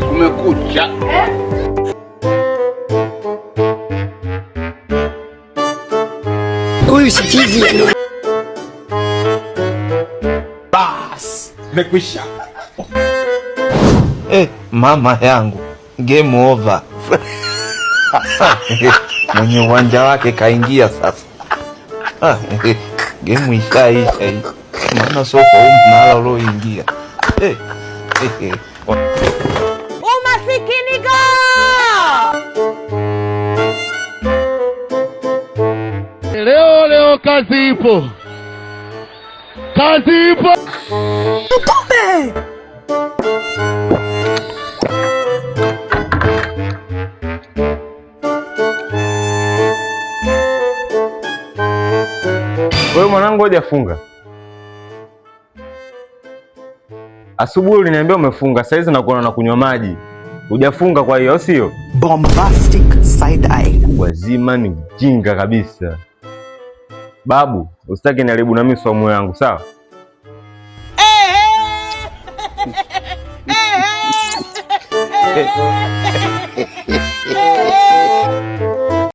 Kumekucha. Huyu si chizi. Bas, mekwisha. Mama yangu, game over. Mwenye uwanja wake kaingia sasa. Game ishaisha hii. Maana soko mnala ulioingia. Umasikini go! Leo kazi ipo. Kazi ipo. Kumbe! Wewe mwanangu hujafunga. Asubuhi uliniambia umefunga, sasa hizi nakuona na kunywa maji. Hujafunga kwa hiyo, sio? Bombastic side eye. Wazima ni mjinga kabisa. Babu, usitaki niharibu na mimi somo yangu, sawa?